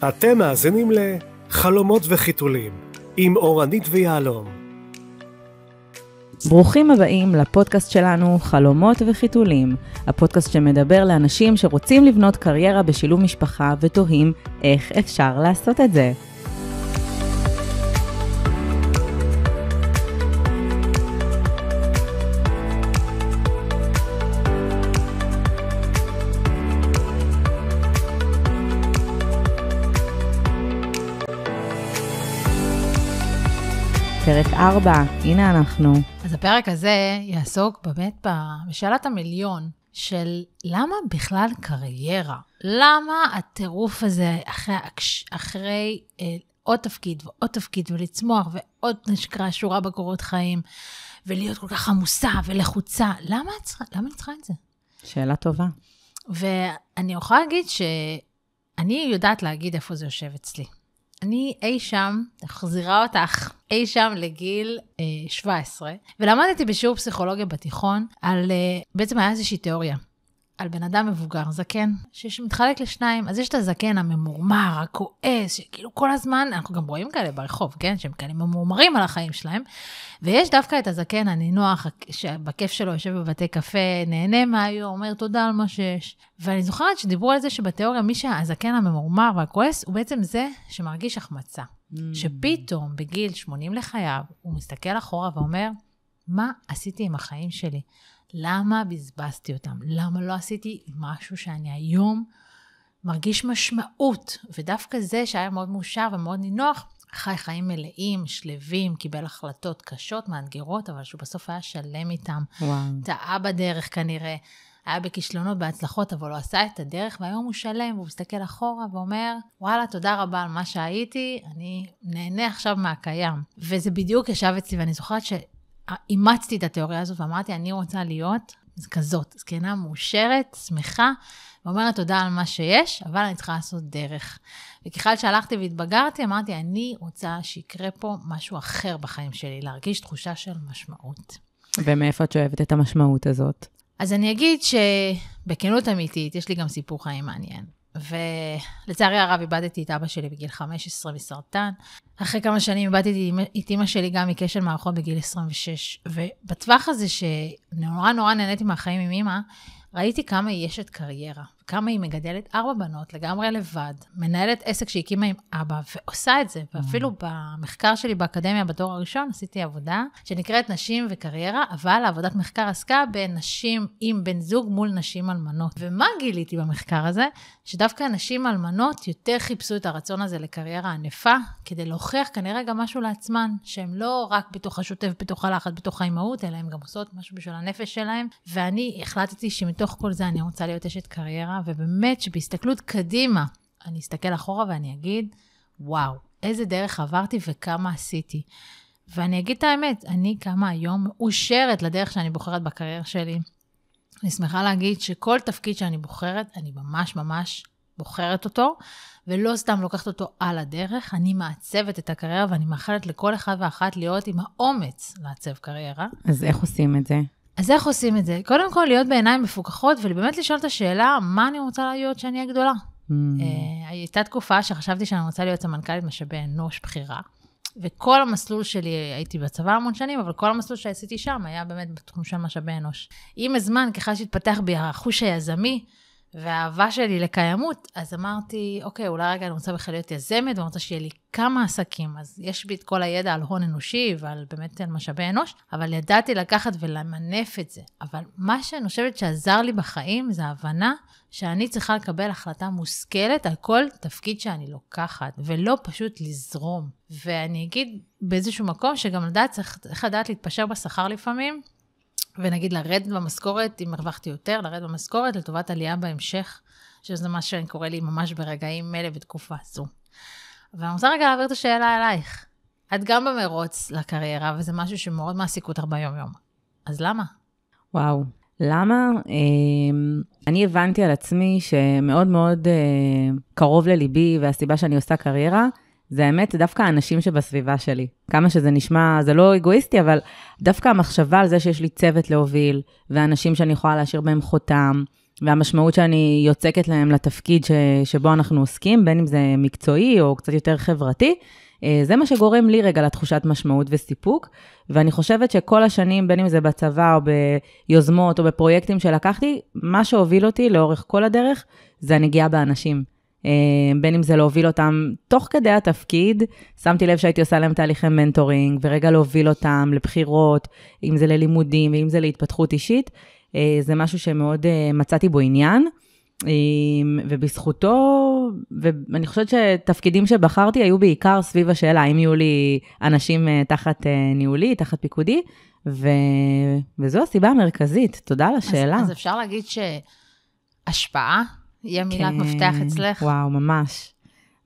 אתם מאזינים לחלומות וחיתולים עם אורנית ויהלום. ברוכים הבאים לפודקאסט שלנו חלומות וחיתולים, הפודקאסט שמדבר לאנשים שרוצים לבנות קריירה בשילוב משפחה ותוהים איך אפשר לעשות את זה. פרק 4, הנה אנחנו. אז הפרק הזה יעסוק באמת בשאלת המיליון של למה בכלל קריירה? למה הטירוף הזה אחרי עוד תפקיד ועוד תפקיד ולצמוח ועוד נשקרה שורה בקורות חיים ולהיות כל כך עמוסה ולחוצה? למה אני צריכה את זה? שאלה טובה. ואני יכולה להגיד שאני יודעת להגיד איפה זה יושב אצלי. אני אי שם, חזירה אותך, אי שם לגיל 17, ולמדתי בשיעור פסיכולוגיה בתיכון, בעצם היה איזושהי תיאוריה, על בן אדם מבוגר, זקן, שמתחלק לשניים. אז יש את הזקן הממורמר, הכועס, שכאילו כל הזמן, אנחנו גם רואים כאלה ברחוב, כן? שהם כאלה ממורמרים על החיים שלהם, ויש דווקא את הזקן הנינוח, שבכיף שלו יושב בבתי קפה, נהנה מהיום, אומר תודה על מה שיש. ואני זוכרת שדיברו על זה שבתיאוריה, מי שהזקן הממורמר והכועס, הוא בעצם זה שמרגיש החמצה. שפתאום בגיל 80 לחייו, הוא מסתכל אחורה ואומר, מה עשיתי עם החיים שלי? למה בזבזתי אותם? למה לא עשיתי משהו שאני היום מרגיש משמעות? ודווקא זה שהיה מאוד מאושר ומאוד נינוח, חי חיים מלאים, שלבים, קיבל החלטות קשות, מאתגרות, אבל שהוא בסוף היה שלם איתם. טעה בדרך כנראה, היה בכישלונות, בהצלחות, אבל הוא עשה את הדרך, והיום הוא שלם, והוא מסתכל אחורה ואומר, וואלה, תודה רבה על מה שהייתי, אני נהנה עכשיו מהקיים. וזה בדיוק ישב אצלי, ואני זוכרת אימצתי את התיאוריה הזאת, ואמרתי, אני רוצה להיות כזאת, זקנה מאושרת, שמחה, ואומרת תודה על מה שיש, אבל אני צריכה לעשות דרך. וככל שהלכתי והתבגרתי, אמרתי, אני רוצה שיקרה פה משהו אחר בחיים שלי, להרגיש תחושה של משמעות. ומאיפה את אוהבת את המשמעות הזאת? אז אני אגיד שבכנות אמיתית, יש לי גם סיפור חיים מעניין. ולצערי הרב איבדתי את אבא שלי בגיל 15 מסרטן. אחרי כמה שנים איבדתי את אמא שלי גם מכשל מערכות בגיל 26. ובטווח הזה שנורא נהניתי מהחיים עם אמא, ראיתי כמה היא אשת קריירה, כמה היא מגדלת 4 בנות לגמרי לבד, מנהלת עסק שהקימה עם אבא, ועושה את זה. ואפילו במחקר שלי באקדמיה בתואר הראשון, עשיתי עבודה שנקראת נשים וקריירה, אבל העבודת מחקר עסקה בנשים עם בן זוג מול נשים אלמנות. ומה גיליתי במחקר הזה? שדווקא נשים אלמנות יותר חיפשו את הרצון הזה לקריירה ענפה, כדי להוכיח כנראה גם משהו לעצמן, שהן לא רק בתוך השוטף, בתוך הלחץ, בתוך האימהות, אלא הן גם עושות משהו בשביל הנפש שלהן. ואני החלטתי שמתוך כל זה אני רוצה להיות אשת קריירה, ובאמת שבהסתכלות קדימה, אני אסתכל אחורה ואני אגיד, וואו, איזה דרך עברתי וכמה עשיתי. ואני אגיד את האמת, אני כמה היום מאושרת לדרך שאני בוחרת בקריירה שלי. אני שמחה להגיד שכל תפקיד שאני בוחרת, אני ממש בוחרת אותו, ולא סתם לוקחת אותו על הדרך, אני מעצבת את הקריירה, ואני מאחלת לכל אחד ואחת להיות עם האומץ לעצב קריירה. אז איך עושים את זה? קודם כל, להיות בעיניים מפוקחות, ובאמת לשאול את השאלה, מה אני רוצה להיות שאני אהיה גדולה? הייתה תקופה שחשבתי שאני רוצה להיות סמנכ"לית משאבי אנוש בחירה, וכל המסלול שלי, הייתי בצבא המון שנים, אבל כל המסלול שעשיתי שם היה באמת בתחום של משאבי אנוש. עם הזמן, ככה שהתפתח בי החוש היזמי, והאהבה שלי לקיימות, אז אמרתי, אוקיי, אולי רגע אני רוצה בכלל להיות יזמת, ואני רוצה שיהיה לי כמה עסקים, אז יש בי את כל הידע על הון אנושי, ועל באמת על משאבי אנוש, אבל ידעתי לקחת ולמנף את זה. אבל מה שאני חושבת שעזר לי בחיים, זה ההבנה שאני צריכה לקבל החלטה מושכלת על כל תפקיד שאני לוקחת, ולא פשוט לזרום. ואני אגיד באיזשהו מקום, שגם צריך לדעת להתפשר בשכר לפעמים, ונגיד לרדת במשכורת, אם הרווחתי יותר, לרדת במשכורת לטובת עלייה בהמשך, שזה מה שאני קורא לי ממש ברגעים מלא בתקופה זו. ואני רוצה רגע להעביר את השאלה אלייך. את גם במרוץ לקריירה, וזה משהו שמאוד מעסיק אותך ביום-יום. אז למה? וואו, למה? אני הבנתי על עצמי שמאוד מאוד קרוב לליבי, והסיבה שאני עושה קריירה, זה האמת, דווקא האנשים שבסביבה שלי. כמה שזה נשמע, זה לא אגואיסטי, אבל דווקא המחשבה על זה שיש לי צוות להוביל, ואנשים שאני יכולה להשאיר בהם חותם, והמשמעות שאני יוצקת להם לתפקיד שבו אנחנו עוסקים, בין אם זה מקצועי או קצת יותר חברתי, זה מה שגורם לי רגע לתחושת משמעות וסיפוק, ואני חושבת שכל השנים, בין אם זה בצבא או ביוזמות או בפרויקטים שלקחתי, מה שהוביל אותי לאורך כל הדרך, זה הנגיעה באנשים. בין אם זה להוביל אותם תוך כדי התפקיד, שמתי לב שהייתי עושה להם תהליכי מנטורינג, ורגע להוביל אותם לבחירות, אם זה ללימודים, ואם זה להתפתחות אישית, זה משהו שמאוד מצאתי בו עניין, ובזכותו, ואני חושבת שתפקידים שבחרתי היו בעיקר סביב השאלה, האם יהיו לי אנשים תחת ניהולי, תחת פיקודי, וזו הסיבה המרכזית. תודה על השאלה. אז אפשר להגיד שהשפעה יהיה מילת מפתח אצלך? וואו, ממש.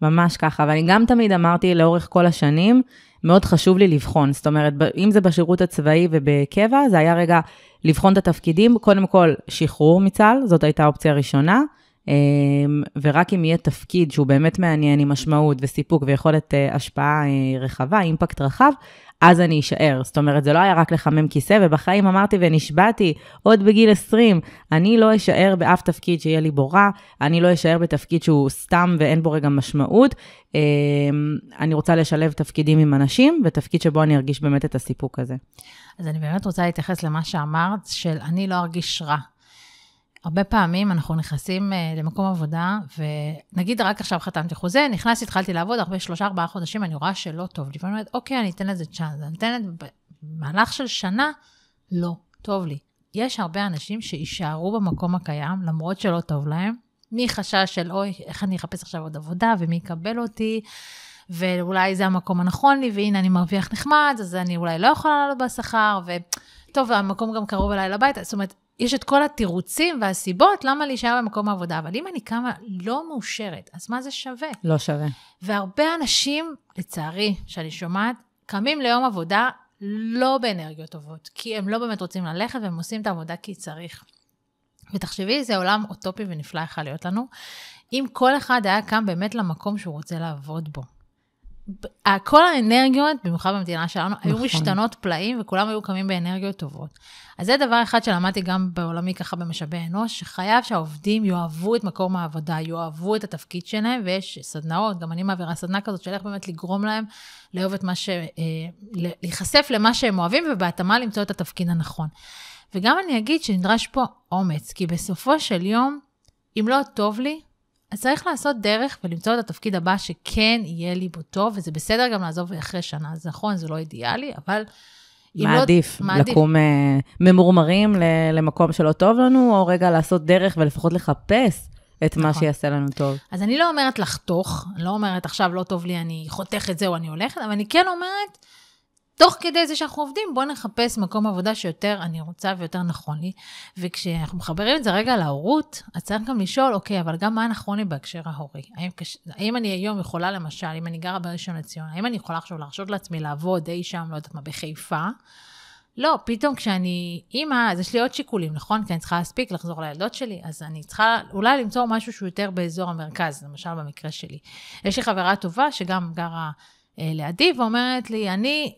ממש ככה. ואני גם תמיד אמרתי לאורך כל השנים, מאוד חשוב לי לבחון. זאת אומרת, אם זה בשירות הצבאי ובקבע, זה היה רגע לבחון את התפקידים. קודם כל, שחרור מצה"ל, זאת הייתה האופציה הראשונה. ורק אם יהיה תפקיד שהוא באמת מעניין עם משמעות וסיפוק ויכולת השפעה רחבה, אימפקט רחב, אז אני אשאר. זאת אומרת, זה לא היה רק לחמם כיסא, ובחיים אמרתי ונשבעתי, עוד בגיל 20, אני לא אשאר באף תפקיד שיהיה לי בו רע, אני לא אשאר בתפקיד שהוא סתם ואין בו רגע משמעות, אני רוצה לשלב תפקידים עם אנשים, ותפקיד שבו אני ארגיש באמת את הסיפוק הזה. אז אני באמת רוצה להתייחס למה שאמרת, של אני לא ארגיש רע. הרבה פעמים אנחנו נכנסים למקום עבודה, ונגיד רק עכשיו חתמתי חוזה, נכנסתי, התחלתי לעבוד, הרבה 3-4 חודשים, אני רואה שלא טוב לי, ואני אומרת, אוקיי, אני אתן לזה צ'אנס, אני אתן לזה במהלך של שנה, לא, טוב לי. יש הרבה אנשים שישארו במקום הקיים, למרות שלא טוב להם, מי חשש של, אוי, איך אני אחפש עכשיו עוד עבודה, ומי יקבל אותי, ואולי זה המקום הנכון לי, והנה אני מרוויח נחמד, אז אני אולי לא יכולה לעלות בשכר, וטוב, המקום גם קרוב אליי לבית, זאת אומרת, יש את כל התירוצים והסיבות למה להישאר במקום העבודה, אבל אם אני קמה לא מאושרת, אז מה זה שווה? לא שווה. והרבה אנשים, לצערי, שאני שומעת, קמים ליום עבודה לא באנרגיות טובות, כי הם לא באמת רוצים ללכת, והם עושים את העבודה כי צריך. ותחשבי, זה עולם אוטופי ונפלא יכול להיות לנו, אם כל אחד היה קם באמת למקום שהוא רוצה לעבוד בו. כל האנרגיות, במיוחד במדינה שלנו, היו משתנות פלאים, וכולם היו קמים באנרגיות טובות. אז זה דבר אחד שלמדתי גם בעולמי ככה במשאבי אנוש, שחייב שהעובדים יאהבו את מקום העבודה, יאהבו את התפקיד שלהם, ויש סדנאות, גם אני מעבירה סדנה כזאת, שאלך באמת לגרום להם, לאהוב את להיחשף למה שהם אוהבים, ובהתאמה למצוא את התפקיד הנכון. וגם אני אגיד שנדרש פה אומץ, כי בסופו של יום, אם לא טוב לי, אז צריך לעשות דרך ולמצוא את התפקיד הבא שכן יהיה לי בו טוב, וזה בסדר גם לעזוב אחרי שנה, אז נכון, זה לא אידיאלי, אבל... מעדיף, לקום ממורמרים למקום שלא טוב לנו, או רגע לעשות דרך ולפחות לחפש את מה שיעשה לנו טוב. אז אני לא אומרת לחתוך, אני לא אומרת עכשיו לא טוב לי, אני חותך את זה או אני הולכת, אבל אני כן אומרת, תוך כדי זה שאנחנו עובדים, בואו נחפש מקום עבודה שיותר אני רוצה ויותר נכון לי, וכשאנחנו מחברים את זה רגע להורות, אז צריך גם לשאול, אוקיי, אבל גם מה נכון לי בהקשר ההורי? האם אני היום יכולה למשל, אם אני גרה בראשון לציון, האם אני יכולה עכשיו להרשות לעצמי לעבוד אי שם, לא יודעת מה, בחיפה? לא, פתאום כשאני אימא, אז יש לי עוד שיקולים, נכון? כי אני צריכה להספיק לחזור לילדות שלי, אז אני צריכה אולי למצוא משהו שהוא יותר באזור המרכז, למשל במקרה שלי. יש לי חברה טובה שגם גרה לידי, ואומרת לי, אני,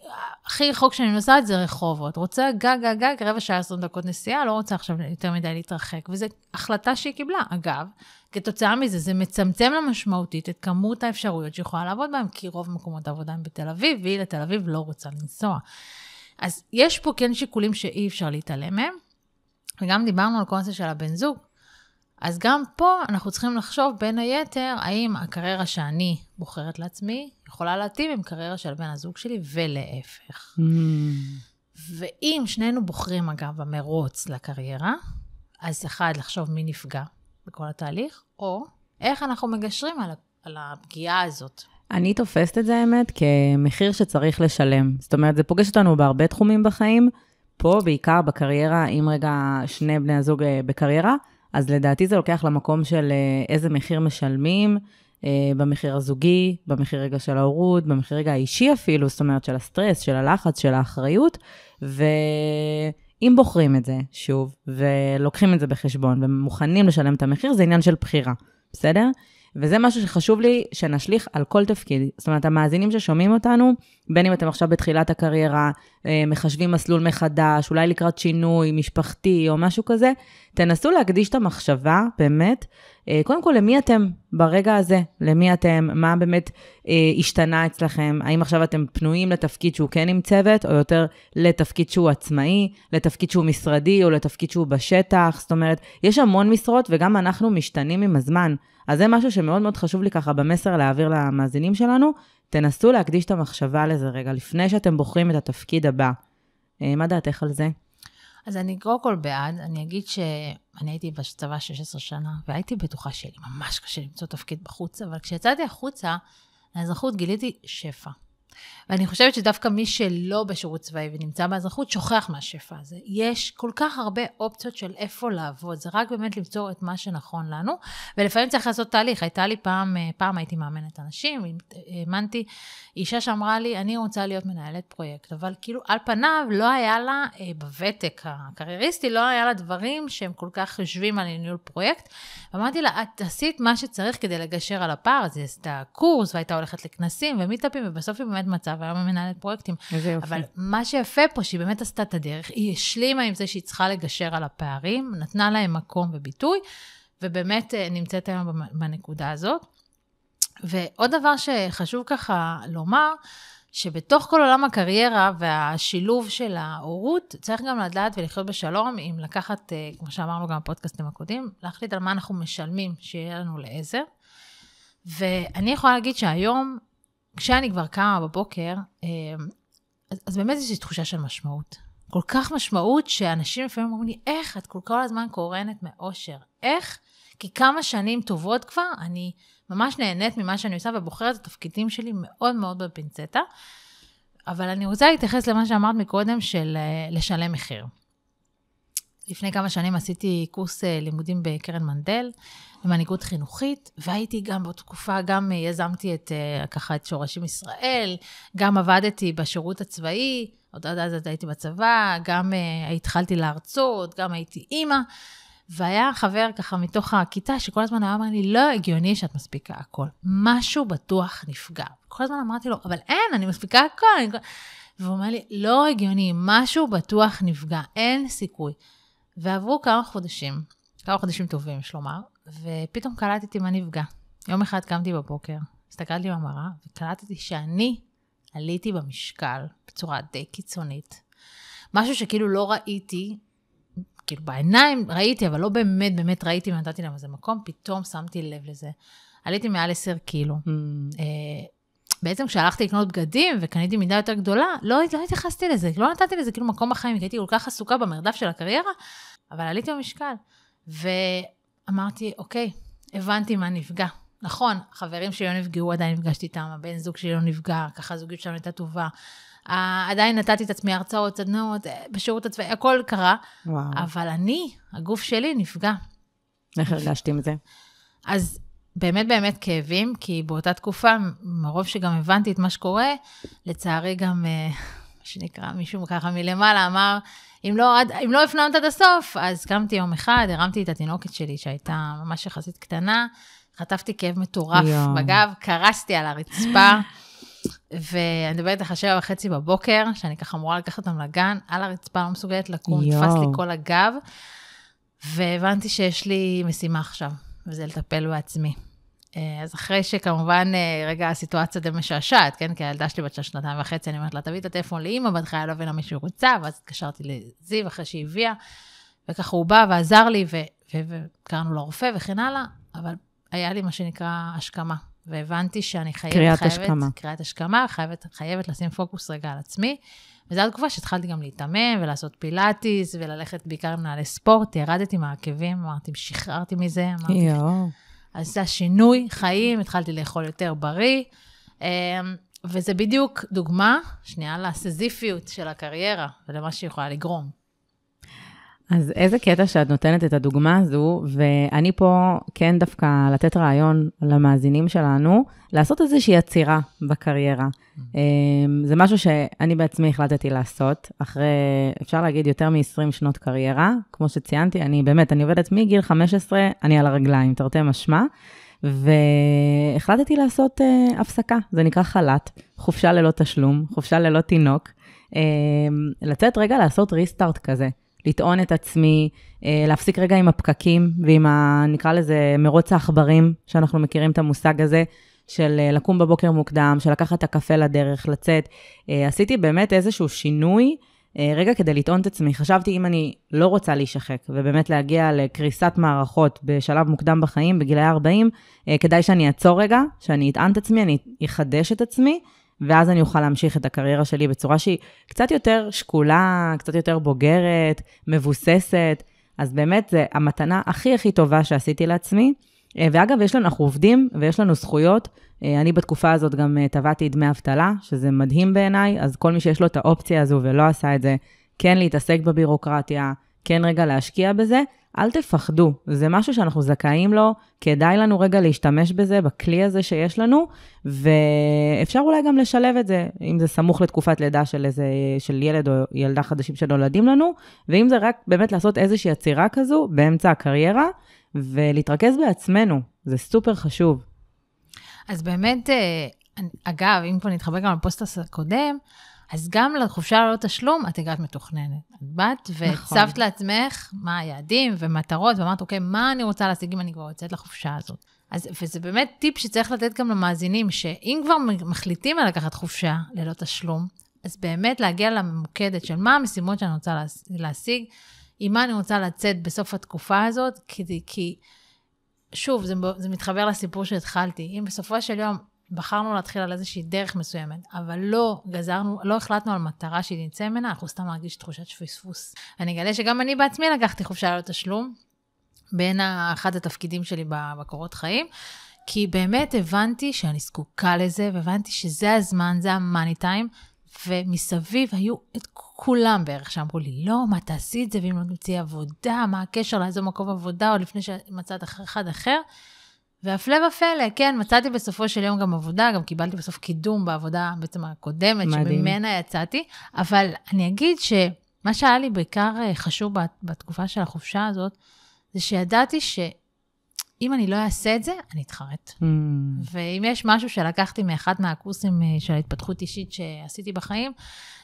הכי רחוק שאני נוסעת זה רחובות, רוצה גג, רבע שעה 20 דקות נסיעה, לא רוצה עכשיו יותר מדי להתרחק, וזו החלטה שהיא קיבלה. אגב, כתוצאה מזה, זה מצמצם לה משמעותית את כמות האפשרויות שיכולה לעבוד בהם, כי רוב מקומות העבודה הם בתל אביב, והיא לתל אביב לא רוצה לנסוע. אז יש פה כן שיקולים שאי אפשר להתעלם מהם, וגם דיברנו על קונספט של הבן זוג, אז גם פה אנחנו צריכים לחשוב בין היתר, האם הקריירה שאני בוחרת לעצמי, יכולה להתאים עם קריירה של בן הזוג שלי, ולהפך. ואם שנינו בוחרים אגב במרוץ לקריירה, אז אחד לחשוב מי נפגע בכל התהליך, או איך אנחנו מגשרים על הפגיעה הזאת. אני תופסת את זה האמת כמחיר שצריך לשלם. זאת אומרת, זה פוגש אותנו בהרבה תחומים בחיים, פה בעיקר בקריירה, אם רגע שני בני הזוג בקריירה, אז לדעתי זה לוקח למקום של איזה מחיר משלמים, במחיר הזוגי, במחיר רגע של ההורות, במחיר רגע האישי אפילו, זאת אומרת של הסטרס, של הלחץ, של האחריות, ואם בוחרים את זה שוב, ולוקחים את זה בחשבון, ומוכנים לשלם את המחיר, זה עניין של בחירה, בסדר? וזה משהו שחשוב לי שנשליך על כל תפקיד. זאת אומרת, המאזינים ששומעים אותנו, בין אם אתם עכשיו בתחילת הקריירה, מחשבים מסלול מחדש, אולי לקראת שינוי משפחתי או משהו כזה, תנסו להקדיש את המחשבה, באמת, קודם כל, למי אתם ברגע הזה? למי אתם? מה באמת השתנה אצלכם? האם עכשיו אתם פנויים לתפקיד שהוא כן עם צוות, או יותר לתפקיד שהוא עצמאי, לתפקיד שהוא משרדי, או לתפקיד שהוא בשטח? זאת אומרת, יש המון משרות, וגם אנחנו משתנים עם הזמן. אז זה משהו שמאוד מאוד חשוב לי ככה במסר להעביר למאזינים שלנו. תנסו להקדיש את המחשבה לזה רגע, לפני שאתם בוחרים את התפקיד הבא. מה דעתך על זה? אז אני קודם כל בעד, אני אגיד שאני הייתי בצבא 16 שנה, והייתי בטוחה שלי ממש קשה למצוא תפקיד בחוץ, אבל כשיצאתי החוצה, לאזרחות גיליתי שפע. ואני חושבת שדווקא מי שלא בשירות צבאי ונמצא באזרחות, שוכח מהשפע הזה. יש כל כך הרבה אופציות של איפה לעבוד, זה רק באמת למצוא את מה שנכון לנו, ולפעמים צריך לעשות תהליך. הייתה לי פעם הייתי מאמנת אנשים, האמנתי, אישה שאמרה לי, אני רוצה להיות מנהלת פרויקט, אבל כאילו על פניו לא היה לה, בוותק הקרייריסטי, לא היה לה דברים שהם כל כך חושבים על ניהול פרויקט, ואמרתי לה, את עשית מה שצריך כדי לגשר על הפער, אז היא עשתה קורס, והייתה הולכת לכנסים ומיטאפים, ובסוף היא באמת מצב, והיום היא מנהלת פרויקטים. אבל מה שיפה פה, שהיא באמת עשתה את הדרך, היא השלימה עם זה שהיא צריכה לגשר על הפערים, נתנה להם מקום וביטוי, ובאמת נמצאת היום בנקודה הזאת. ועוד דבר שחשוב ככה לומר, שבתוך כל עולם הקריירה והשילוב של ההורות, צריך גם לדעת ולחיות בשלום, אם לקחת, כמו שאמרנו גם בפודקאסטים הקודמים, להחליט על מה אנחנו משלמים, שיהיה לנו לעזר. ואני יכולה להגיד שהיום, כשאני כבר קמה בבוקר, אז באמת יש לי תחושה של משמעות. כל כך משמעות שאנשים לפעמים אומרים לי, איך את כל הזמן קורנת מאושר? איך? כי כמה שנים טובות כבר, אני ממש נהנית ממה שאני עושה, ובוחרת את התפקידים שלי מאוד מאוד בפינצטה. אבל אני רוצה להתייחס למה שאמרת מקודם, של לשלם מחיר. לפני כמה שנים עשיתי קורס לימודים בקרן מנדל, למנהיגות חינוכית, והייתי גם בתקופה, גם יזמתי ככה את שורשים ישראל, גם עבדתי בשירות הצבאי, עוד אז הייתי בצבא, גם התחלתי להרצות, גם הייתי אימא, והיה חבר ככה מתוך הכיתה, שכל הזמן אמר לי, לא הגיוני שאת מספיקה הכל, משהו בטוח נפגע. כל הזמן אמרתי לו, אבל אין, אני מספיקה הכל. והוא אומר לי, לא הגיוני, משהו בטוח נפגע, אין סיכוי. ועברו כמה חודשים טובים, יש לומר, ופתאום קלטתי מה נפגע. יום אחד קמתי בבוקר, הסתכלתי במראה, וקלטתי שאני עליתי במשקל בצורה די קיצונית. משהו שכאילו לא ראיתי, כאילו בעיניים ראיתי, אבל לא באמת ראיתי ונתתי להם איזה מקום, פתאום שמתי לב לזה. עליתי מעל 10 קילו. בעצם כשהלכתי לקנות בגדים וקניתי מידה יותר גדולה, לא התייחסתי לזה, לא נתתי לזה כאילו מקום בחיים, כי הייתי כל כך עסוקה במרדף של הקריירה, אבל עליתי במשקל. ואמרתי, אוקיי, הבנתי מה נפגע. נכון, חברים שלי לא נפגעו, עדיין נפגשתי איתם, הבן זוג שלי לא נפגע, ככה הזוגיות שלנו הייתה טובה. עדיין נתתי את עצמי הרצאות, סדנאות, בשירות הצבאי, הכל קרה. וואו. אבל הגוף שלי נפגע. איך הרגשתי עם זה? אז באמת כאבים, כי באותה תקופה, מרוב שגם הבנתי את מה שקורה, לצערי גם, שנקרא, מישהו ככה מלמעלה אמר, אם לא הפנמת עד הסוף, אז קמתי יום אחד, הרמתי את התינוקת שלי, שהייתה ממש יחסית קטנה, חטפתי כאב מטורף בגב, קרסתי על הרצפה, ואני מדברת לך 7:30 בבוקר, שאני ככה אמורה לקחת אותם לגן, על הרצפה, לא מסוגלת לקום, תפס לי כל הגב, והבנתי שיש לי משימה עכשיו, וזה לטפל בעצמי. אז אחרי שכמובן, רגע, הסיטואציה די משעשעת, כן? כי הילדה שלי בת 2.5, אני אומרת לה, תביא את הטלפון לאמא, בהתחלה לא הבינה מישהו רוצה, ואז התקשרתי לזיו אחרי שהיא הביאה, וככה הוא בא ועזר לי, וקראנו לרופא וכן הלאה, אבל היה לי מה שנקרא השכמה, והבנתי שאני קריאת השכמה, חייבת לשים פוקוס רגע על עצמי, וזו התקופה שהתחלתי גם להתאמן, ולעשות פילאטיס, וללכת בעיקר עם מנהלי ספורט, ירדתי מהעקבים, אמרתי, שחררתי מזה, אמרתי, אז זה השינוי חיים, התחלתי לאכול יותר בריא, וזה בדיוק דוגמה, שנייה לסזיפיות של הקריירה, ולמה שהיא יכולה לגרום. אז איזה קטע שאת נותנת את הדוגמה הזו, ואני פה כן דווקא לתת רעיון למאזינים שלנו, לעשות איזושהי יצירה בקריירה. זה משהו שאני בעצמי החלטתי לעשות, אחרי, אפשר להגיד, יותר מ-20 שנות קריירה. כמו שציינתי, אני עובדת מגיל 15, אני על הרגליים, תרתי משמע, והחלטתי לעשות הפסקה, זה נקרא חל"ת, חופשה ללא תשלום, חופשה ללא תינוק, לצאת רגע לעשות ריסטארט כזה, לטעון את עצמי, להפסיק רגע עם הפקקים, ועם נקרא לזה מרוץ העכברים, שאנחנו מכירים את המושג הזה, של לקום בבוקר מוקדם, של לקחת את הקפה לדרך, לצאת. עשיתי באמת איזשהו שינוי, רגע כדי לטעון את עצמי. חשבתי אם אני לא רוצה להישחק, ובאמת להגיע לקריסת מערכות בשלב מוקדם בחיים, בגילי 40, כדאי שאני אעצור רגע, שאני אטען את עצמי, אני אחדש את עצמי, ואז אני אוכל להמשיך את הקריירה שלי בצורה שהיא קצת יותר שקולה, קצת יותר בוגרת, מבוססת. אז באמת זה המתנה הכי טובה שעשיתי לעצמי. ואגב, אנחנו עובדים ויש לנו זכויות. אני בתקופה הזאת גם טבעתי דמי אבטלה, שזה מדהים בעיניי, אז כל מי שיש לו את האופציה הזו ולא עשה את זה, כן להתעסק בבירוקרטיה, כן רגע להשקיע בזה, אל תפחדו. זה משהו שאנחנו זכאים לו, כדאי לנו רגע להשתמש בזה, בכלי הזה שיש לנו, ואפשר אולי גם לשלב את זה, אם זה סמוך לתקופת לידה של ילד או ילדה חדשים שנולדים לנו, ואם זה רק באמת לעשות איזושהי עצירה כזו, באמצע הקריירה, ולהתרכז בעצמנו. זה סופר חשוב. אז באמת, אגב, אם כבר נתחבר גם לפוסט הקודם, אז גם לחופשה ללא תשלום, את הגעת מתוכננת. את באת והצבת לעצמך מה היעדים ומטרות, ואמרת, אוקיי, מה אני רוצה להשיג אם אני כבר יוצאת לחופשה הזאת? וזה באמת טיפ שצריך לתת גם למאזינים, שאם כבר מחליטים על לקחת חופשה ללא תשלום, אז באמת להגיע לממוקדת של מה המשימות שאני רוצה להשיג, עם מה אני רוצה לצאת בסוף התקופה הזאת, כי שוב, זה מתחבר לסיפור שהתחלתי. אם בסופו של יום בחרנו להתחיל על איזושהי דרך מסוימת, אבל לא החלטנו על מטרה שהיא נמצא ממנה, אנחנו סתם מרגיש תחושת פספוס. אני אגלה שגם אני בעצמי לקחתי חופשה ללא תשלום, בין אחד התפקידים שלי בקורות חיים, כי באמת הבנתי שאני זקוקה לזה, והבנתי שזה הזמן, זה המאני טיים, ומסביב היו את כולם בערך שאמרו לי, לא, מה תעשי את זה, ואם לא תמצאי עבודה, מה הקשר לאיזו מקום עבודה, או לפני שמצאת אחד אחר, והפלא ופלא, כן, מצאתי בסופו של יום גם עבודה, גם קיבלתי בסוף קידום בעבודה בעצם הקודמת, שממנה יצאתי, אבל אני אגיד שמה שהיה לי בעיקר חשוב בתקופה של החופשה הזאת, זה שידעתי שאם אני לא אעשה את זה, אני אתחרט. ואם יש משהו שלקחתי מאחד מהקורסים של ההתפתחות אישית שעשיתי בחיים,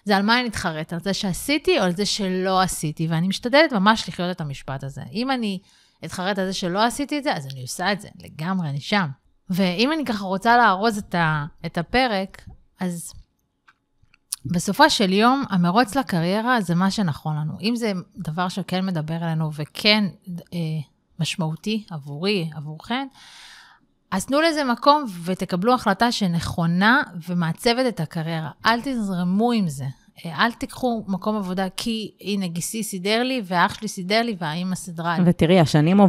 זה על מה אני אתחרט, על זה שעשיתי או על זה שלא עשיתי, ואני משתדלת ממש לחיות את המשפט הזה. אם אני אתחרט על זה שלא עשיתי את זה, אז אני עושה את זה, לגמרי, אני שם. ואם אני ככה רוצה להרוז את הפרק, אז בסופו של יום, המרוץ לקריירה זה מה שנכון לנו. אם זה דבר שכן מדבר אלינו וכן משמעותי עבורי, עבורכן, אז תנו לזה מקום ותקבלו החלטה שנכונה ומעצבת את הקריירה. אל תזרמו עם זה. אל תיקחו מקום עבודה, כי הנה גיסי סידר לי, והאח שלי סידר לי, והאמא סידרה לי. ותראי, השנים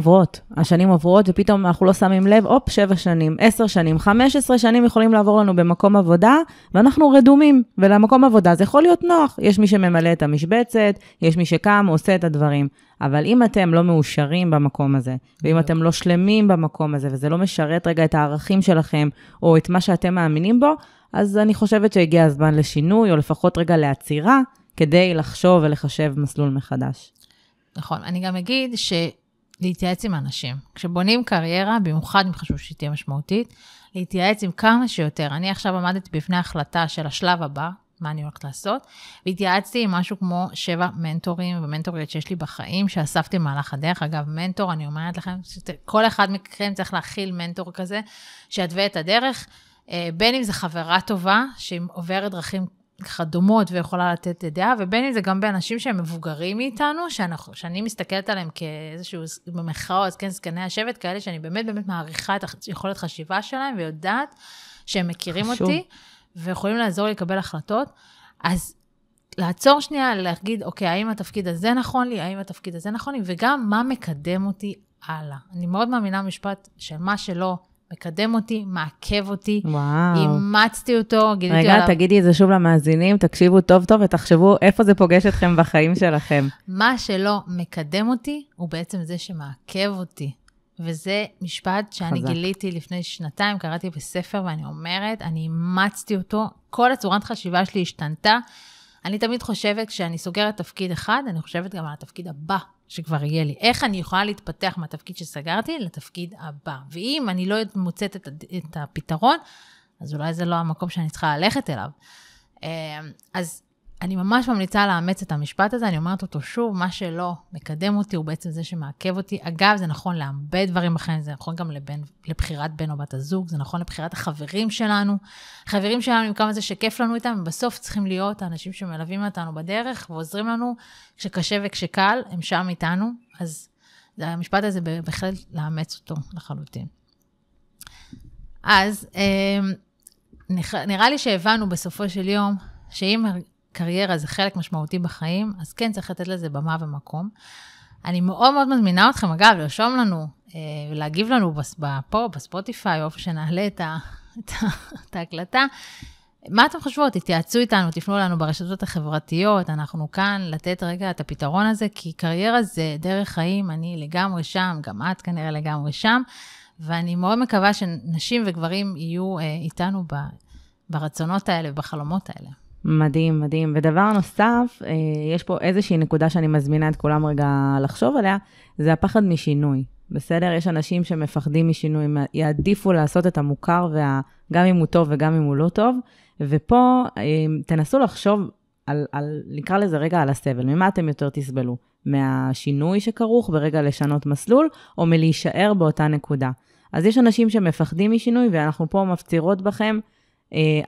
עוברות, ופתאום אנחנו לא שמים לב, 7 שנים, 10 שנים, 15 שנים יכולים לעבור לנו במקום עבודה, ואנחנו רדומים, ולמקום עבודה זה יכול להיות נוח. יש מי שממלא את המשבצת, יש מי שקם, עושה את הדברים. אבל אם אתם לא מאושרים במקום הזה, ואם אתם לא שלמים במקום הזה, וזה לא משרת רגע את הערכים שלכם, או את מה שאתם מאמינים בו, אז אני חושבת שהגיע הזמן לשינוי, או לפחות רגע לעצירה, כדי לחשוב ולחשב מסלול מחדש. נכון, אני גם אגיד שלהתייעץ עם אנשים. כשבונים קריירה, במיוחד אם חשוב שהיא תהיה משמעותית, להתייעץ עם כמה שיותר. אני עכשיו עמדתי בפני החלטה של השלב הבא, מה אני הולכת לעשות, והתייעצתי עם משהו כמו 7 מנטורים ומנטוריות שיש לי בחיים, שאספתי במהלך הדרך. אגב, מנטור, אני אומרת לכם, כל אחד מכם צריך להכיל מנטור כזה, שיתווה את הדרך, בין אם זה חברה טובה, שהיא עוברת דרכים ככה דומות ויכולה לתת דעה, ובין אם זה גם באנשים שהם מבוגרים מאיתנו, שאני מסתכלת עליהם כאיזשהו, במחאות, כן, סגני השבט, כאלה שאני באמת מעריכה את יכולת חשיבה שלהם, ויודעת שהם מכירים אותי, ויכולים לעזור לי לקבל החלטות. אז לעצור שנייה, להגיד, אוקיי, האם התפקיד הזה נכון לי, האם התפקיד הזה נכון לי, וגם מה מקדם אותי הלאה. אני מאוד מאמינה במשפט של מה שלא מקדם אותי, מעכב אותי, אימצתי אותו, גיליתי עליו. רגע, תגידי את זה שוב למאזינים, תקשיבו טוב טוב ותחשבו איפה זה פוגש אתכם בחיים שלכם. מה שלא מקדם אותי, הוא בעצם זה שמעכב אותי. וזה משפט שאני גיליתי לפני 2, קראתי בספר ואני אומרת, אני אימצתי אותו, כל הצורת חשיבה שלי השתנתה. אני תמיד חושבת, כשאני סוגרת תפקיד אחד, אני חושבת גם על התפקיד הבא שכבר יהיה לי. איך אני יכולה להתפתח מהתפקיד שסגרתי לתפקיד הבא. ואם אני לא מוצאת את הפתרון, אז אולי זה לא המקום שאני צריכה ללכת אליו. אז אני ממש ממליצה לאמץ את המשפט הזה, אני אומרת אותו שוב, מה שלא מקדם אותי הוא בעצם זה שמעכב אותי. אגב, זה נכון להרבה דברים בחיים, זה נכון גם לבחירת בן או בת הזוג, זה נכון לבחירת החברים שלנו. החברים שלנו, עם כמה זה שכיף לנו איתם, בסוף צריכים להיות האנשים שמלווים אותנו בדרך, ועוזרים לנו כשקשה וכשקל, הם שם איתנו. אז המשפט הזה בהחלט לאמץ אותו לחלוטין. אז נראה לי שהבנו בסופו של יום, שאם קריירה זה חלק משמעותי בחיים, אז כן צריך לתת לזה במה ומקום. אני מאוד מאוד מזמינה אתכם, אגב, לרשום לנו, ולהגיב לנו פה, בספוטיפיי, או איפה שנעלה את ההקלטה. מה אתם חושבות? תתייעצו איתנו, תפנו לנו ברשתות החברתיות, אנחנו כאן לתת רגע את הפתרון הזה, כי קריירה זה דרך חיים, אני לגמרי שם, גם את כנראה לגמרי שם, ואני מאוד מקווה שנשים וגברים יהיו איתנו ברצונות האלה ובחלומות האלה. מדהים, מדהים. ודבר נוסף, יש פה איזושהי נקודה שאני מזמינה את כולם רגע לחשוב עליה, זה הפחד משינוי. בסדר? יש אנשים שמפחדים משינוי, יעדיפו לעשות את המוכר, גם אם הוא טוב וגם אם הוא לא טוב, ופה תנסו לחשוב נקרא לזה רגע על הסבל. ממה אתם יותר תסבלו? מהשינוי שכרוך ברגע לשנות מסלול, או מלהישאר באותה נקודה? אז יש אנשים שמפחדים משינוי, ואנחנו פה מפצירות בכם,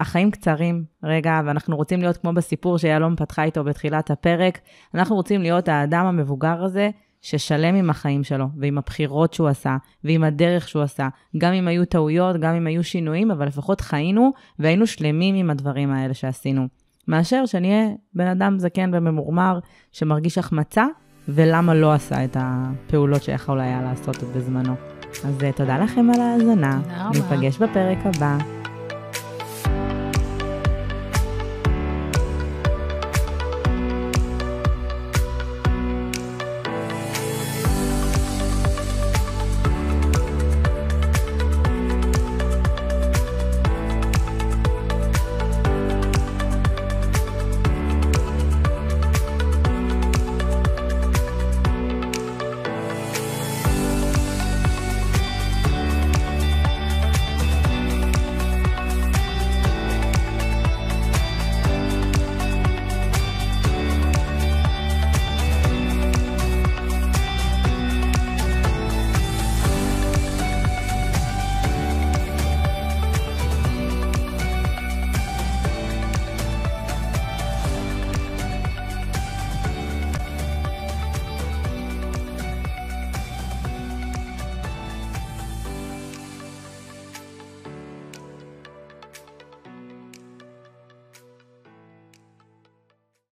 החיים קצרים, רגע, ואנחנו רוצים להיות כמו בסיפור שיעלום פתחה איתו בתחילת הפרק, אנחנו רוצים להיות האדם המבוגר הזה, ששלם עם החיים שלו, ועם הבחירות שהוא עשה, ועם הדרך שהוא עשה, גם אם היו טעויות, גם אם היו שינויים, אבל לפחות חיינו, והיינו שלמים עם הדברים האלה שעשינו. מאשר שנהיה בן אדם זקן וממורמר, שמרגיש החמצה, ולמה לא עשה את הפעולות שיכול היה לעשות בזמנו. אז תודה לכם על ההאזנה, ניפגש בפרק הבא.